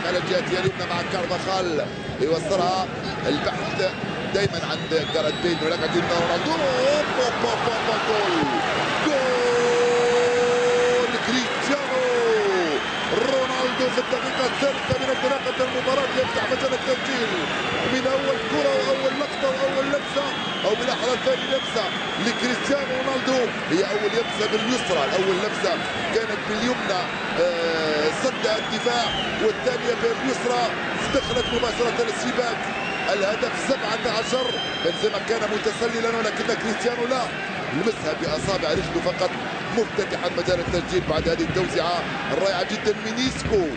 على الجهة اليمنى مع كارفاخال يوصلها. البحث دائما عند جاريث بيل ولكن رونالدو. جول جول كريستيانو رونالدو في الدقيقة الثالثة من انطلاقة المباراة يفتح مجال التسجيل من أول كرة وأول لقطة وأول لمسة أو بلحظة ثاني لمسة لكريستيانو رونالدو. هي أول لمسة باليسرى، الأول لمسة كانت باليمنى صدها الدفاع، والثانية باليسرى دخلت مباشرة الشباك. الهدف 17. بنزيما كان متسللا ولكن كريستيانو لا، لمسها بأصابع رجله فقط مفتتحا مجال التسجيل بعد هذه التوزيعة الرائعة جدا من إيسكو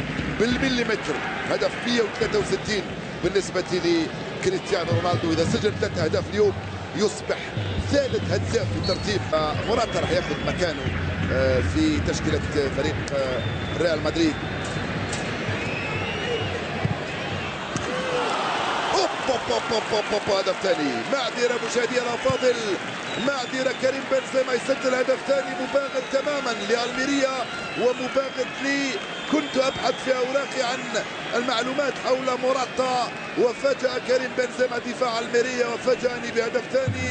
بالمليمتر. هدف 163 بالنسبة لكريستيانو رونالدو. إذا سجل 3 أهداف اليوم يصبح ثالث هداف في ترتيب. موراتا راح ياخذ مكانه في تشكيلة فريق ريال مدريد. هدف ثاني. معذرة مشاهدينا الافاضل، معذرة كريم بنزيما يسجل هدف ثاني مباغت تماما لألميريا ومباغت لي. كنت ابحث في اوراقي عن المعلومات حول موراتا وفاجأ كريم بنزيما دفاع ألميريا وفاجأني بهدف ثاني.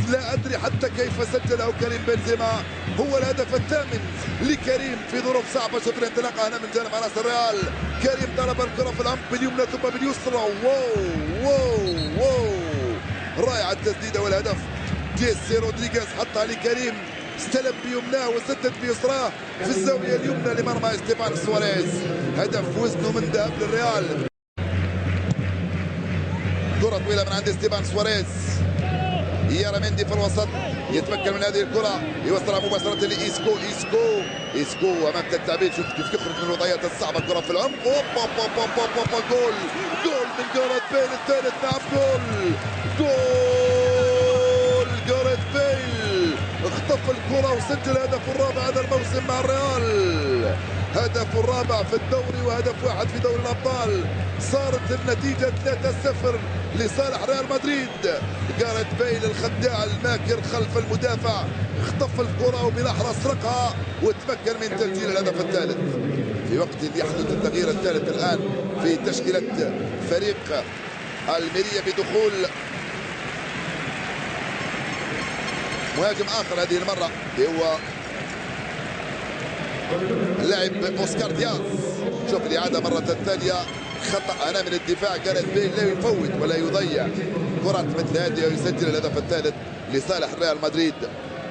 لا أدري حتى كيف سجله كريم بنزيما. هو الهدف الثامن لكريم في ظروف صعبة. شوف الانطلاقة هنا من جانب حراس الريال. كريم ضرب الكرة في العمق باليمنى ثم باليسرى. واو رائعة التسديدة والهدف. جيسي رودريغيز حطها لكريم، استلم بيمناه وسدد بيسراه في الزاوية اليمنى لمرمى استيفان سواريز. هدف وزنه من ذهب للريال. كرة طويلة من عند استيفان سواريز. يارا مندي في الوسط يتمكن من هذه الكرة يوصلها مباشرة لإيسكو. إيسكو أمام التعبير. شوف كيف يخرج من الوضعيات الصعبة. الكرة في العمق. جول من جاريث بيل الثالث. نعم جول جاريث بيل اخطف الكرة وسجل هدف الرابع هذا الموسم مع الريال. هدف الرابع في الدوري وهدف واحد في دوري الأبطال. صارت النتيجة 3-0 لصالح ريال مدريد. جاريث بيل الخداع الماكر خلف المدافع اخطف الكرة وبلحظة سرقها وتمكن من تسجيل الهدف الثالث في وقت يحدث التغيير الثالث الآن في تشكيلة فريق ألميريا بدخول مهاجم آخر هذه المرة هو اللاعب اوسكار دياز. شوف الإعادة مرة ثانية. خطأ هنا من الدفاع. جاريث بيل لا يفوت ولا يضيع كرة مثل هذه ويسجل الهدف الثالث لصالح ريال مدريد.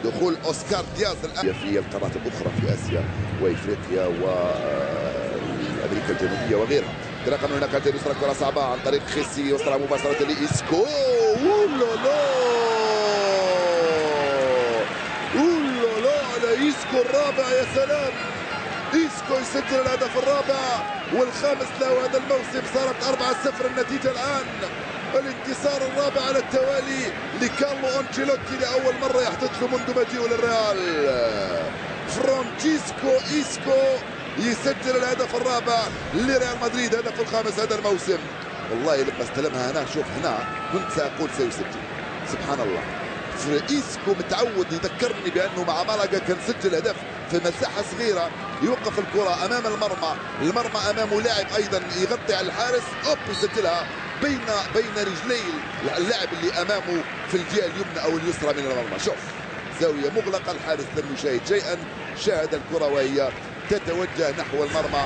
دخول اوسكار دياز الآن في القارات الأخرى في آسيا وإفريقيا وأمريكا الجنوبية وغيرها. تنقل هناك على اليسرى كرة صعبة عن طريق خيسي يوصلها مباشرة لإيسكو. على إيسكو الرابع. يا سلام، إيسكو يسجل الهدف الرابع والخامس له هذا الموسم. صارت 4-0 النتيجة الآن. الانتصار الرابع على التوالي لكارلو أنشيلوتي لأول مرة يحدث له منذ مجيئه للريال. فرانشيسكو إيسكو يسجل الهدف الرابع لريال مدريد، هدف الخامس هذا الموسم. والله لما استلمها هنا، شوف هنا كنت سأقول سيسجل. سبحان الله، إيسكو متعود يذكرني بأنه مع مالاغا كان سجل هدف في مساحة صغيرة، يوقف الكرة أمام المرمى أمامه لاعب أيضا يغطي على الحارس، يسجلها بين رجلي اللاعب اللي أمامه في الجهة اليمنى أو اليسرى من المرمى. شوف زاوية مغلقة، الحارس لم يشاهد شيئا، شاهد الكرة وهي تتوجه نحو المرمى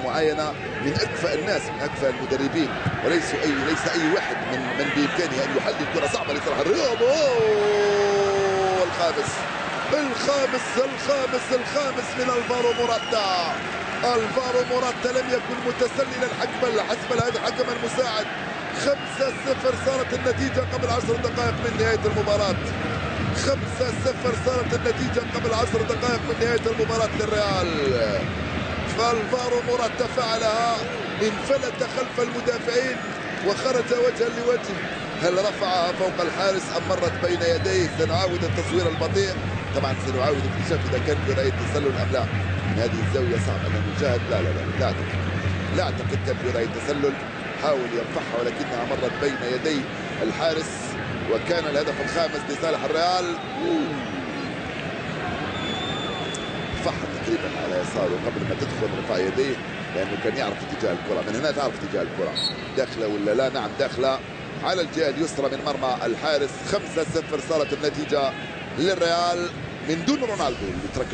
معينة من أكفأ الناس، من أكفأ المدربين، ليس أي واحد من بإمكانه أن يحل الكرة صعبة لصالح الرياض. الخامس من الفارو موراتا. الفارو موراتا لم يكن متسللا حسب الحكم المساعد. 5-0 صارت النتيجة قبل 10 دقائق من نهاية المباراة. 5-0 صارت النتيجة قبل 10 دقائق من نهاية المباراة للريال. فالفارو موراتا فعلها، انفلت خلف المدافعين وخرج وجها لوجه. هل رفعها فوق الحارس أم مرت بين يديه؟ سنعاود التصوير البطيء، طبعا سنعاود اكتشاف إذا كان في رأي تسلل أم لا. من هذه الزاوية صعب أن نشاهد. لا أعتقد كان في رأي تسلل، حاول يرفعها ولكنها مرت بين يدي الحارس، وكان الهدف الخامس لصالح الريال. رفعها تقريبا على يساره قبل ما تدخل، رفع يديه لانه كان يعرف اتجاه الكره، من هنا تعرف اتجاه الكره داخله ولا لا. نعم داخله على الجهه اليسرى من مرمى الحارس. 5-0 صارت النتيجه للريال من دون رونالدو اللي ترك